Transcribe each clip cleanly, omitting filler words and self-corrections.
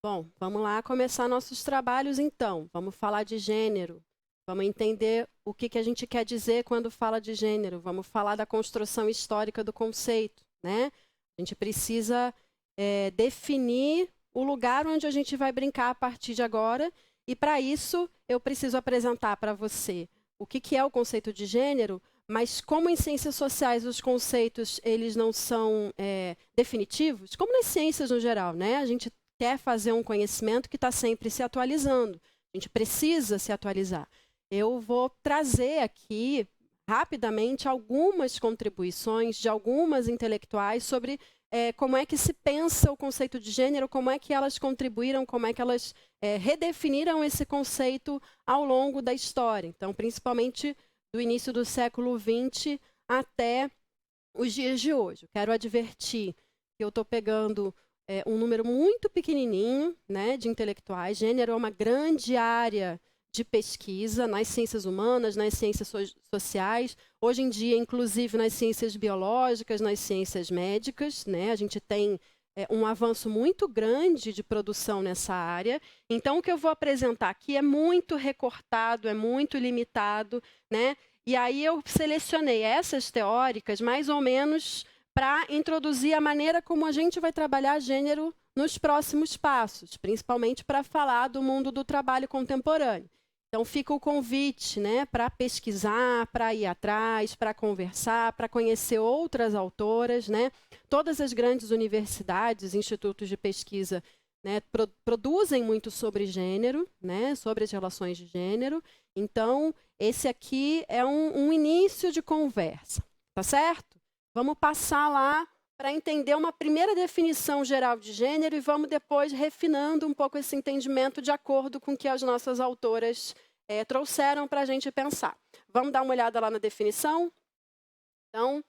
Bom, vamos lá começar nossos trabalhos então. Vamos falar de gênero. Vamos entender o que a gente quer dizer quando fala de gênero. Vamos falar da construção histórica do conceito, né? A gente precisa definir o lugar onde a gente vai brincar a partir de agora. E para isso, eu preciso apresentar para você o que é o conceito de gênero, mas como em ciências sociais os conceitos eles não são definitivos, como nas ciências no geral, né? A gente quer fazer um conhecimento que está sempre se atualizando. A gente precisa se atualizar. Eu vou trazer aqui, rapidamente, algumas contribuições de algumas intelectuais sobre como é que se pensa o conceito de gênero, como é que elas contribuíram, como é que elas redefiniram esse conceito ao longo da história. Então, principalmente do início do século XX até os dias de hoje. Eu quero advertir que eu estou pegando um número muito pequenininho, né, de intelectuais. Gênero é uma grande área de pesquisa nas ciências humanas, nas ciências sociais, hoje em dia, inclusive, nas ciências biológicas, nas ciências médicas, né? A gente tem um avanço muito grande de produção nessa área. Então, o que eu vou apresentar aqui é muito recortado, é muito limitado, né? E aí eu selecionei essas teóricas mais ou menos para introduzir a maneira como a gente vai trabalhar gênero nos próximos passos, principalmente para falar do mundo do trabalho contemporâneo. Então, fica o convite, né, para pesquisar, para ir atrás, para conversar, para conhecer outras autoras, né? Todas as grandes universidades, institutos de pesquisa, né, produzem muito sobre gênero, né, sobre as relações de gênero. Então, esse aqui é um início de conversa, tá certo? Vamos passar lá para entender uma primeira definição geral de gênero e vamos depois refinando um pouco esse entendimento de acordo com o que as nossas autoras trouxeram para a gente pensar. Vamos dar uma olhada lá na definição? Então,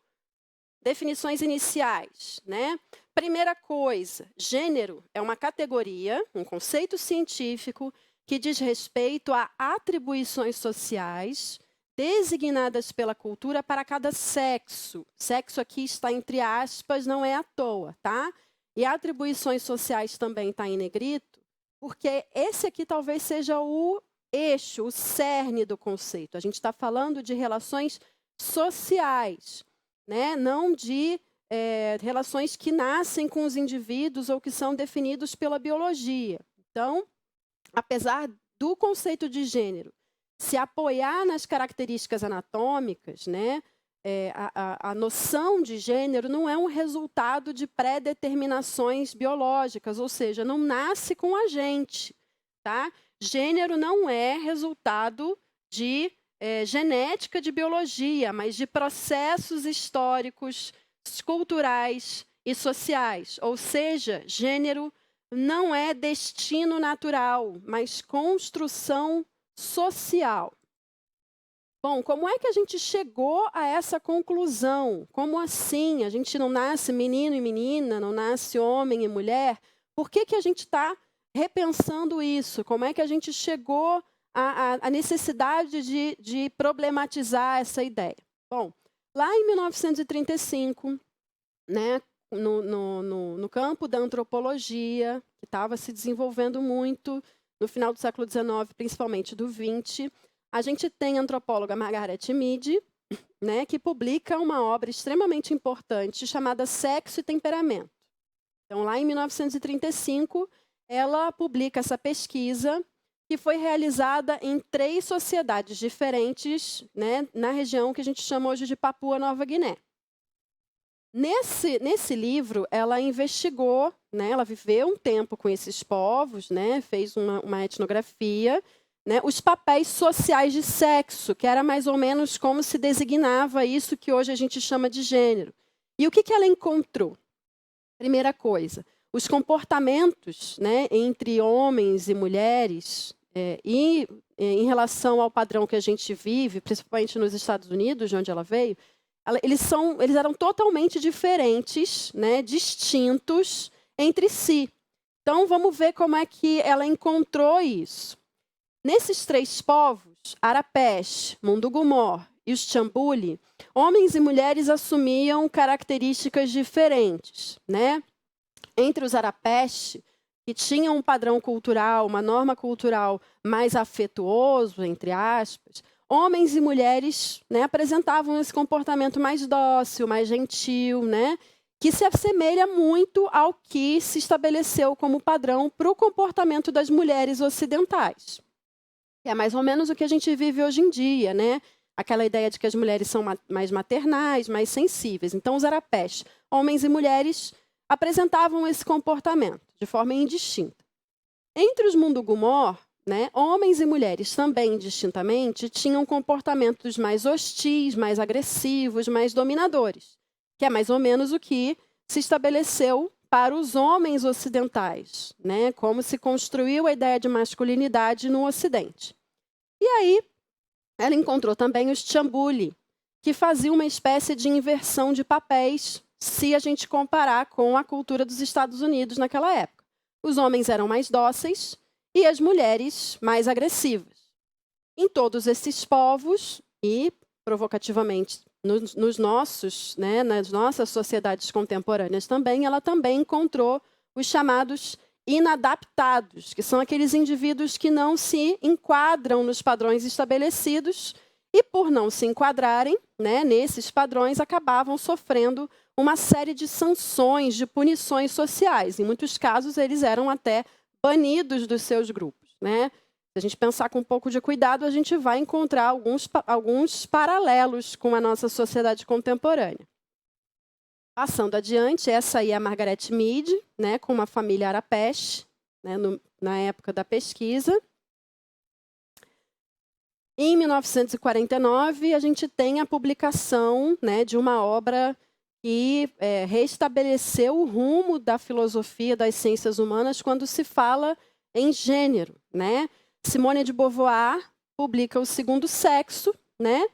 definições iniciais, né? Primeira coisa, gênero é uma categoria, um conceito científico que diz respeito a atribuições sociais designadas pela cultura para cada sexo. Sexo aqui está entre aspas, não é à toa, tá? E atribuições sociais também está em negrito, porque esse aqui talvez seja o eixo, o cerne do conceito. A gente está falando de relações sociais, né? Não de relações que nascem com os indivíduos ou que são definidos pela biologia. Então, apesar do conceito de gênero se apoiar nas características anatômicas, né, a noção de gênero não é um resultado de pré-determinações biológicas, ou seja, não nasce com a gente. Tá? Gênero não é resultado de genética de biologia, mas de processos históricos, culturais e sociais. Ou seja, gênero não é destino natural, mas construção social. Bom, como é que a gente chegou a essa conclusão? Como assim? A gente não nasce menino e menina, não nasce homem e mulher? Por que a gente está repensando isso? Como é que a gente chegou à necessidade de problematizar essa ideia? Bom, lá em 1935, né, no campo da antropologia, que estava se desenvolvendo muito no final do século XIX, principalmente do XX, a gente tem a antropóloga Margaret Mead, né, que publica uma obra extremamente importante chamada Sexo e Temperamento. Então, lá em 1935, ela publica essa pesquisa que foi realizada em 3 sociedades diferentes, né, na região que a gente chama hoje de Papua Nova Guiné. Nesse livro, ela investigou, né, ela viveu um tempo com esses povos, né, fez uma etnografia, né, os papéis sociais de sexo, que era mais ou menos como se designava isso que hoje a gente chama de gênero. E o que ela encontrou? Primeira coisa, os comportamentos, né, entre homens e mulheres e em relação ao padrão que a gente vive, principalmente nos Estados Unidos, de onde ela veio, eles eram totalmente diferentes, né, distintos entre si. Então, vamos ver como é que ela encontrou isso. Nesses 3 povos, Arapesh, Mundugumor e os Chambuli, homens e mulheres assumiam características diferentes, né? Entre os Arapesh, que tinham um padrão cultural, uma norma cultural mais afetuoso, entre aspas, homens e mulheres, né, apresentavam esse comportamento mais dócil, mais gentil, né, que se assemelha muito ao que se estabeleceu como padrão para o comportamento das mulheres ocidentais. É mais ou menos o que a gente vive hoje em dia, né? Aquela ideia de que as mulheres são mais maternais, mais sensíveis. Então, os arapés, homens e mulheres, apresentavam esse comportamento de forma indistinta. Entre os Mundugumor, né, homens e mulheres também indistintamente tinham comportamentos mais hostis, mais agressivos, mais dominadores, que é mais ou menos o que se estabeleceu para os homens ocidentais, né, como se construiu a ideia de masculinidade no Ocidente. E aí, ela encontrou também os Chambuli, que faziam uma espécie de inversão de papéis, se a gente comparar com a cultura dos Estados Unidos naquela época. Os homens eram mais dóceis e as mulheres mais agressivas. Em todos esses povos, e provocativamente nos nossos, né, nas nossas sociedades contemporâneas também, ela também encontrou os chamados inadaptados, que são aqueles indivíduos que não se enquadram nos padrões estabelecidos e, por não se enquadrarem, né, nesses padrões, acabavam sofrendo uma série de sanções, de punições sociais. Em muitos casos, eles eram até banidos dos seus grupos, né? Se a gente pensar com um pouco de cuidado, a gente vai encontrar alguns paralelos com a nossa sociedade contemporânea. Passando adiante, essa aí é a Margaret Mead, né, com uma família Arapesh, né, na época da pesquisa. Em 1949, a gente tem a publicação, né, de uma obra que restabeleceu o rumo da filosofia das ciências humanas quando se fala em gênero, né? Simone de Beauvoir publica O Segundo Sexo, né?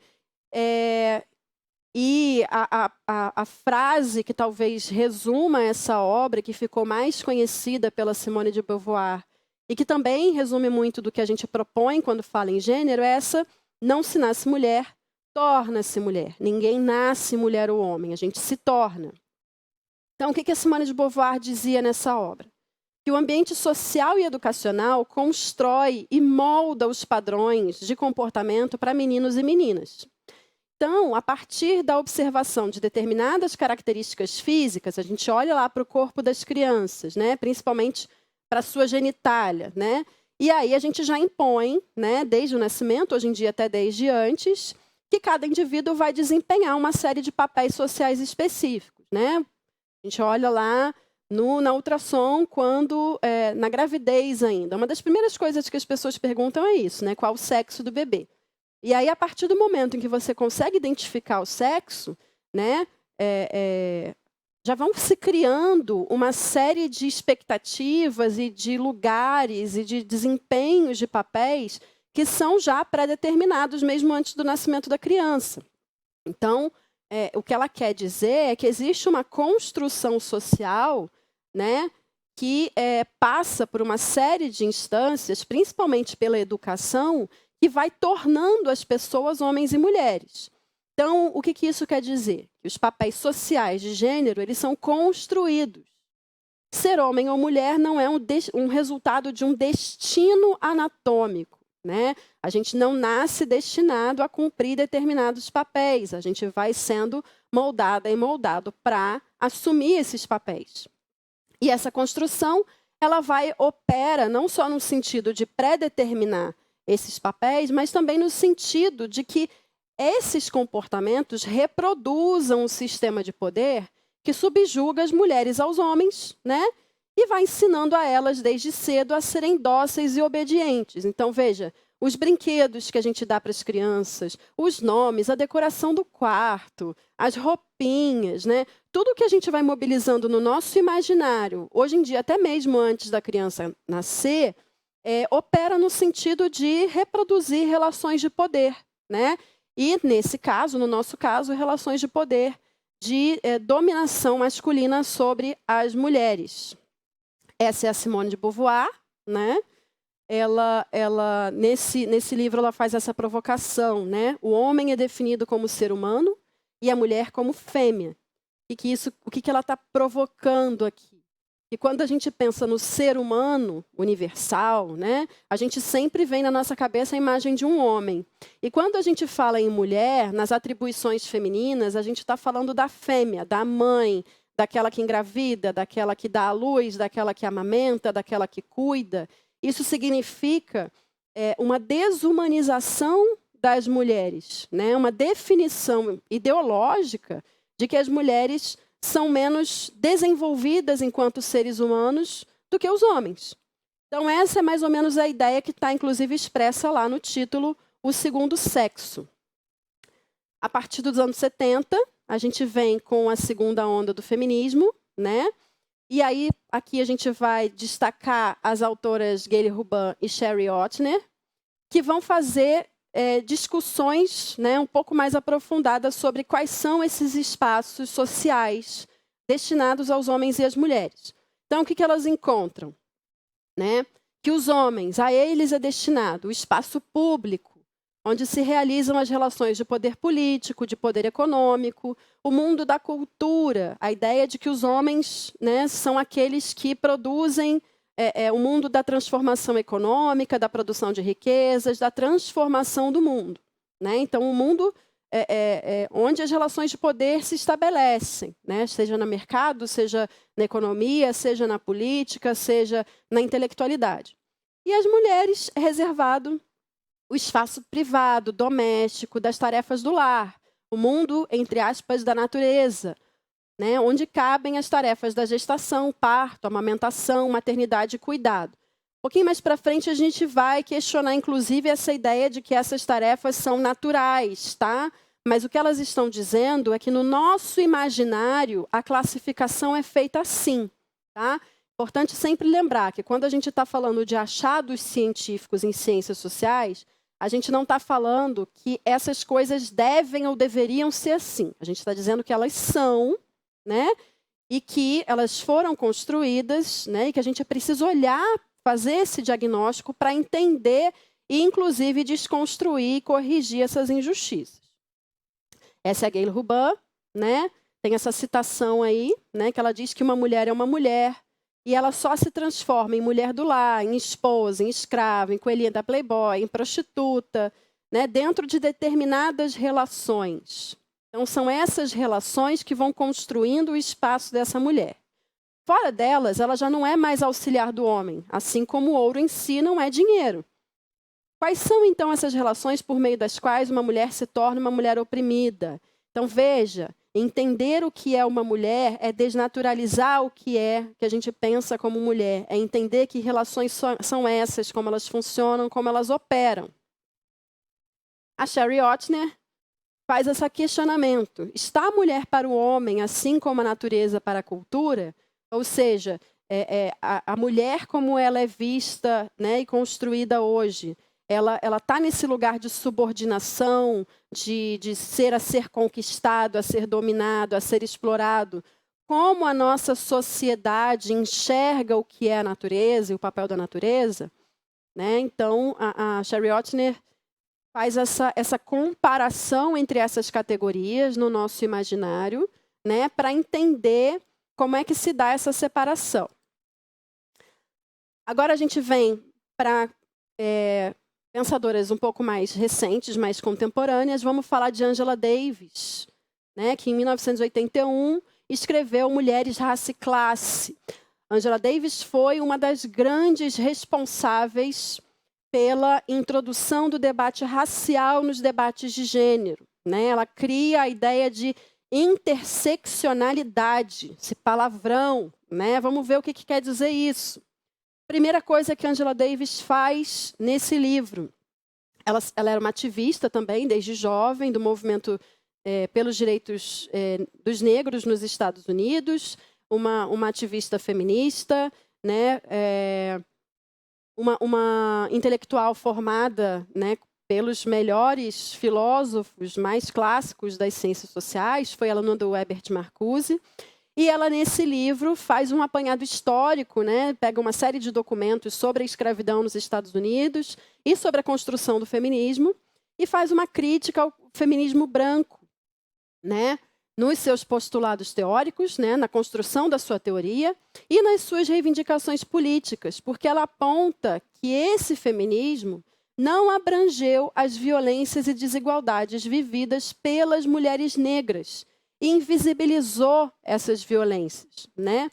E a frase que talvez resuma essa obra, que ficou mais conhecida pela Simone de Beauvoir, e que também resume muito do que a gente propõe quando fala em gênero, é essa: não se nasce mulher, torna-se mulher. Ninguém nasce mulher ou homem, a gente se torna. Então, o que a Simone de Beauvoir dizia nessa obra? Que o ambiente social e educacional constrói e molda os padrões de comportamento para meninos e meninas. Então, a partir da observação de determinadas características físicas, a gente olha lá para o corpo das crianças, né, principalmente para a sua genitália, né? E aí a gente já impõe, né, desde o nascimento, hoje em dia até desde antes, que cada indivíduo vai desempenhar uma série de papéis sociais específicos, né? A gente olha lá na ultrassom, quando na gravidez ainda. Uma das primeiras coisas que as pessoas perguntam é isso, né? Qual o sexo do bebê? E aí, a partir do momento em que você consegue identificar o sexo, né, já vão se criando uma série de expectativas e de lugares e de desempenhos de papéis que são já pré-determinados mesmo antes do nascimento da criança. Então, o que ela quer dizer é que existe uma construção social, né, que passa por uma série de instâncias, principalmente pela educação, que vai tornando as pessoas homens e mulheres. Então, o que isso quer dizer? Que os papéis sociais de gênero, eles são construídos. Ser homem ou mulher não é um resultado de um destino anatômico, né? A gente não nasce destinado a cumprir determinados papéis. A gente vai sendo moldada e moldado para assumir esses papéis. E essa construção, ela opera não só no sentido de pré-determinar esses papéis, mas também no sentido de que esses comportamentos reproduzam um sistema de poder que subjuga as mulheres aos homens, né? E vai ensinando a elas desde cedo a serem dóceis e obedientes. Então, veja, os brinquedos que a gente dá para as crianças, os nomes, a decoração do quarto, as roupinhas, né? Tudo que a gente vai mobilizando no nosso imaginário, hoje em dia, até mesmo antes da criança nascer, opera no sentido de reproduzir relações de poder, né? E, nesse caso, no nosso caso, relações de poder de dominação masculina sobre as mulheres. Essa é a Simone de Beauvoir, né? Ela nesse livro, ela faz essa provocação, né? O homem é definido como ser humano e a mulher como fêmea. O que ela está provocando aqui? que quando a gente pensa no ser humano universal, né, a gente sempre vem na nossa cabeça a imagem de um homem. E quando a gente fala em mulher, nas atribuições femininas, a gente está falando da fêmea, da mãe, daquela que engravida, daquela que dá à luz, daquela que amamenta, daquela que cuida. Isso significa uma desumanização das mulheres, né, uma definição ideológica de que as mulheres são menos desenvolvidas enquanto seres humanos do que os homens. Então, essa é mais ou menos a ideia que está, inclusive, expressa lá no título O Segundo Sexo. A partir dos anos 70, a gente vem com a segunda onda do feminismo, né? E aí, aqui a gente vai destacar as autoras Gayle Rubin e Sherry Otner, que vão fazer discussões, né, um pouco mais aprofundadas sobre quais são esses espaços sociais destinados aos homens e às mulheres. Então, o que elas encontram? Né? Que os homens, a eles é destinado o espaço público, onde se realizam as relações de poder político, de poder econômico, o mundo da cultura, a ideia de que os homens, né, são aqueles que produzem o mundo da transformação econômica, da produção de riquezas, da transformação do mundo. Né? Então, o mundo onde as relações de poder se estabelecem, né? Seja no mercado, seja na economia, seja na política, seja na intelectualidade. E as mulheres é reservado o espaço privado, doméstico, das tarefas do lar, o mundo, entre aspas, da natureza, né, onde cabem as tarefas da gestação, parto, amamentação, maternidade e cuidado. Um pouquinho mais para frente, a gente vai questionar, inclusive, essa ideia de que essas tarefas são naturais, tá? Mas o que elas estão dizendo é que, no nosso imaginário, a classificação é feita assim, tá? Importante sempre lembrar que, quando a gente está falando de achados científicos em ciências sociais, a gente não está falando que essas coisas devem ou deveriam ser assim. A gente está dizendo que elas são, né? E que elas foram construídas, né? E que a gente precisa olhar, fazer esse diagnóstico para entender e, inclusive, desconstruir e corrigir essas injustiças. Essa é a Gayle Rubin, né? Tem essa citação aí, né? Que ela diz que uma mulher é uma mulher e ela só se transforma em mulher do lar, em esposa, em escrava, em coelhinha da Playboy, em prostituta, né? Dentro de determinadas relações. Então, são essas relações que vão construindo o espaço dessa mulher. Fora delas, ela já não é mais auxiliar do homem, assim como o ouro em si não é dinheiro. Quais são, então, essas relações por meio das quais uma mulher se torna uma mulher oprimida? Então, veja, entender o que é uma mulher é desnaturalizar o que a gente pensa como mulher. É entender que relações são essas, como elas funcionam, como elas operam. A Sherry Otner faz esse questionamento. Está a mulher para o homem, assim como a natureza para a cultura? Ou seja, a mulher como ela é vista, né, e construída hoje, ela está nesse lugar de subordinação, de ser a ser conquistado, a ser dominado, a ser explorado. Como a nossa sociedade enxerga o que é a natureza e o papel da natureza? Né? Então, a Sherry Otner faz essa comparação entre essas categorias no nosso imaginário, né, para entender como é que se dá essa separação. Agora a gente vem para pensadoras um pouco mais recentes, mais contemporâneas. Vamos falar de Angela Davis, né, que em 1981 escreveu Mulheres, Raça e Classe. Angela Davis foi uma das grandes responsáveis pela introdução do debate racial nos debates de gênero. Né? Ela cria a ideia de interseccionalidade, esse palavrão. Né? Vamos ver o que quer dizer isso. Primeira coisa que Angela Davis faz nesse livro. Ela era uma ativista também, desde jovem, do movimento pelos direitos dos negros nos Estados Unidos, uma ativista feminista, né? Uma intelectual formada, né, pelos melhores filósofos mais clássicos das ciências sociais, foi aluna do Herbert Marcuse, e ela, nesse livro, faz um apanhado histórico, né, pega uma série de documentos sobre a escravidão nos Estados Unidos e sobre a construção do feminismo, e faz uma crítica ao feminismo branco. Né? nos seus postulados teóricos, né, na construção da sua teoria e nas suas reivindicações políticas, porque ela aponta que esse feminismo não abrangeu as violências e desigualdades vividas pelas mulheres negras e invisibilizou essas violências, né?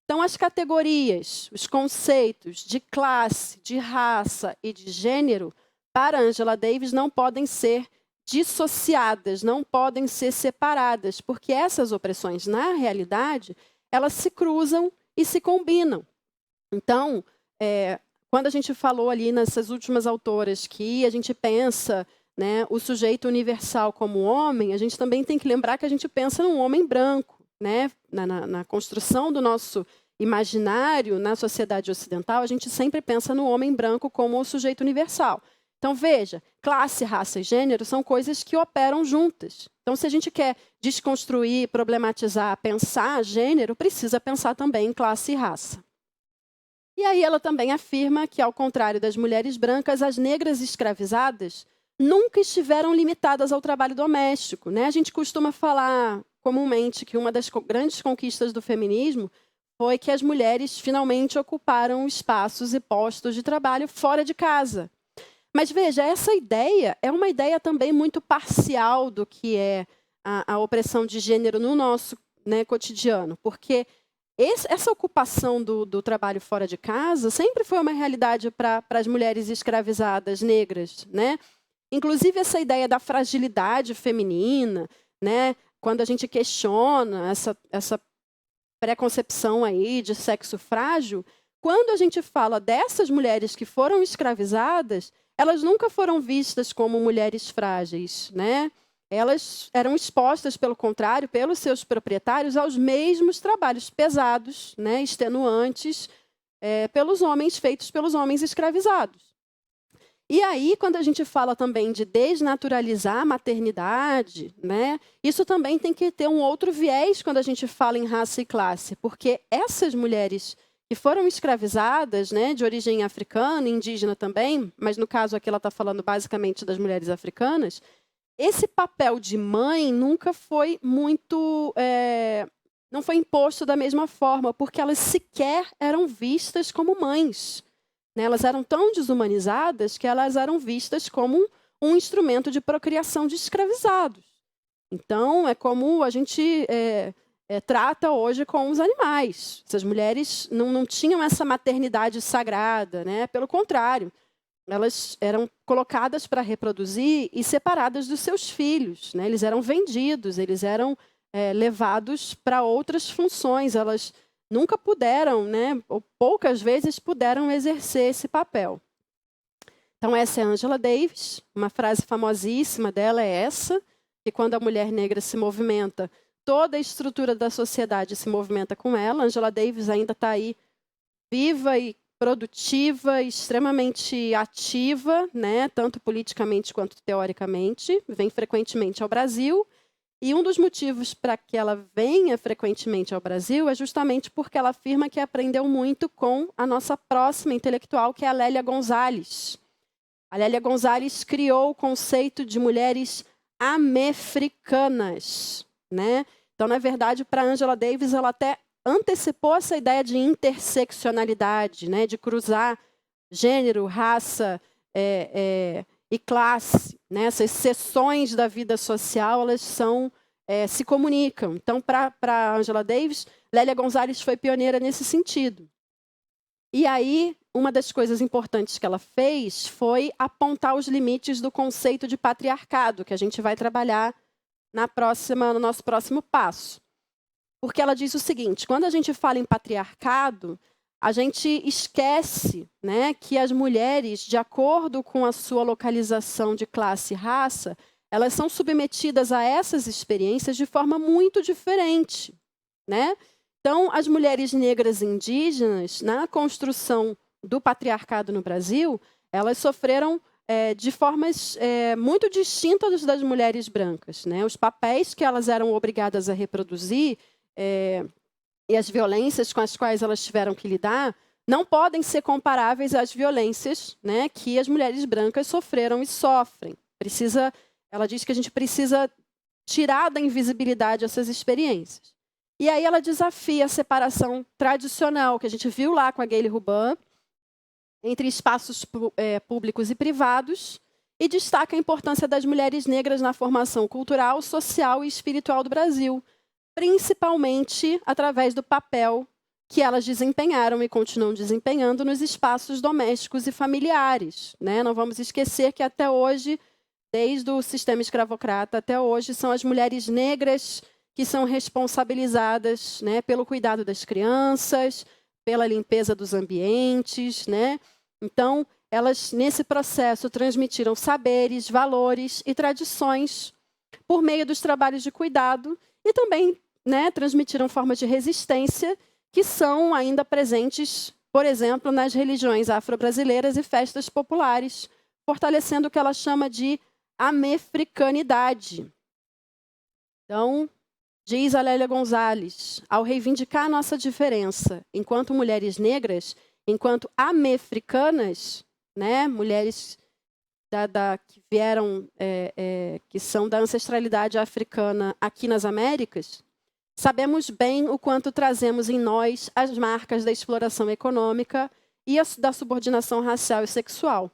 Então, as categorias, os conceitos de classe, de raça e de gênero, para Angela Davis, não podem ser dissociadas, não podem ser separadas, porque essas opressões, na realidade, elas se cruzam e se combinam. Então, quando a gente falou ali nessas últimas autoras que a gente pensa, né, o sujeito universal como homem, a gente também tem que lembrar que a gente pensa num homem branco, né? Na construção do nosso imaginário na sociedade ocidental, a gente sempre pensa no homem branco como o sujeito universal. Então, veja, classe, raça e gênero são coisas que operam juntas. Então, se a gente quer desconstruir, problematizar, pensar gênero, precisa pensar também em classe e raça. E aí ela também afirma que, ao contrário das mulheres brancas, as negras escravizadas nunca estiveram limitadas ao trabalho doméstico, né? A gente costuma falar comumente que uma das grandes conquistas do feminismo foi que as mulheres finalmente ocuparam espaços e postos de trabalho fora de casa. Mas veja, essa ideia é uma ideia também muito parcial do que é a opressão de gênero no nosso, né, cotidiano, porque essa ocupação do trabalho fora de casa sempre foi uma realidade para as mulheres escravizadas negras, né? Inclusive essa ideia da fragilidade feminina, né? Quando a gente questiona essa preconcepção aí de sexo frágil, quando a gente fala dessas mulheres que foram escravizadas, elas nunca foram vistas como mulheres frágeis, né? Elas eram expostas, pelo contrário, pelos seus proprietários aos mesmos trabalhos pesados, né, extenuantes, pelos homens, feitos pelos homens escravizados. E aí, quando a gente fala também de desnaturalizar a maternidade, né, isso também tem que ter um outro viés quando a gente fala em raça e classe, porque essas mulheres que foram escravizadas, né, de origem africana, indígena também, mas no caso aqui ela está falando basicamente das mulheres africanas, esse papel de mãe nunca foi muito, não foi imposto da mesma forma, porque elas sequer eram vistas como mães, né? Elas eram tão desumanizadas que elas eram vistas como um instrumento de procriação de escravizados. Então, é como a gente trata hoje com os animais. Essas mulheres não tinham essa maternidade sagrada, né? Pelo contrário, elas eram colocadas para reproduzir e separadas dos seus filhos, né? Eles eram vendidos, eles eram levados para outras funções. Elas nunca puderam, né, ou poucas vezes puderam exercer esse papel. Então, essa é a Angela Davis. Uma frase famosíssima dela é essa, que quando a mulher negra se movimenta, toda a estrutura da sociedade se movimenta com ela. Angela Davis ainda está aí viva e produtiva, extremamente ativa, né, tanto politicamente quanto teoricamente, vem frequentemente ao Brasil. E um dos motivos para que ela venha frequentemente ao Brasil é justamente porque ela afirma que aprendeu muito com a nossa próxima intelectual, que é a Lélia Gonzalez. A Lélia Gonzalez criou o conceito de mulheres amefricanas, né? Então, na verdade, para Angela Davis, ela até antecipou essa ideia de interseccionalidade, né, de cruzar gênero, raça e classe, né? Essas seções da vida social, elas se comunicam. Então, para Angela Davis, Lélia Gonzalez foi pioneira nesse sentido. E aí, uma das coisas importantes que ela fez foi apontar os limites do conceito de patriarcado, que a gente vai trabalhar no nosso próximo passo. Porque ela diz o seguinte: quando a gente fala em patriarcado, a gente esquece, né, que as mulheres, de acordo com a sua localização de classe e raça, elas são submetidas a essas experiências de forma muito diferente, né? Então, as mulheres negras indígenas, na construção do patriarcado no Brasil, elas sofreram de formas muito distintas das mulheres brancas, né? Os papéis que elas eram obrigadas a reproduzir e as violências com as quais elas tiveram que lidar não podem ser comparáveis às violências, né, que as mulheres brancas sofreram e sofrem. Ela diz que a gente precisa tirar da invisibilidade essas experiências. E aí ela desafia a separação tradicional, que a gente viu lá com a Gayle Ruban, entre espaços públicos e privados, e destaca a importância das mulheres negras na formação cultural, social e espiritual do Brasil, principalmente através do papel que elas desempenharam e continuam desempenhando nos espaços domésticos e familiares, né? Não vamos esquecer que até hoje, desde o sistema escravocrata até hoje, são as mulheres negras que são responsabilizadas, né, pelo cuidado das crianças, pela limpeza dos ambientes, né? Então, elas, nesse processo, transmitiram saberes, valores e tradições por meio dos trabalhos de cuidado e também, né, transmitiram formas de resistência que são ainda presentes, por exemplo, nas religiões afro-brasileiras e festas populares, fortalecendo o que ela chama de amefricanidade. Então, diz a Lélia Gonzalez, ao reivindicar a nossa diferença enquanto mulheres negras, enquanto amefricanas, né, mulheres que vieram, que são da ancestralidade africana aqui nas Américas, sabemos bem o quanto trazemos em nós as marcas da exploração econômica e da subordinação racial e sexual.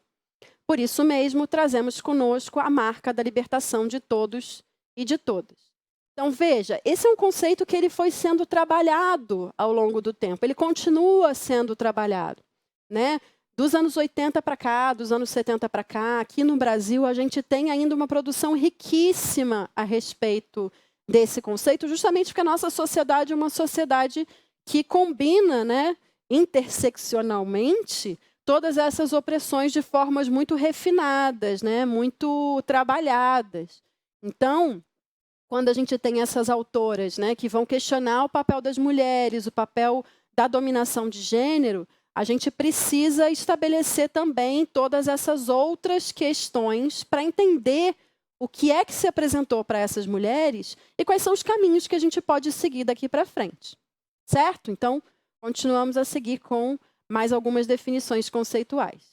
Por isso mesmo, trazemos conosco a marca da libertação de todos e de todas. Então, veja, esse é um conceito que ele foi sendo trabalhado ao longo do tempo. Ele continua sendo trabalhado, né? Dos anos 80 para cá, dos anos 70 para cá, aqui no Brasil, a gente tem ainda uma produção riquíssima a respeito desse conceito, justamente porque a nossa sociedade é uma sociedade que combina, né, interseccionalmente todas essas opressões de formas muito refinadas, né, muito trabalhadas. Então, quando a gente tem essas autoras, né, que vão questionar o papel das mulheres, o papel da dominação de gênero, a gente precisa estabelecer também todas essas outras questões para entender o que é que se apresentou para essas mulheres e quais são os caminhos que a gente pode seguir daqui para frente. Certo? Então, continuamos a seguir com mais algumas definições conceituais.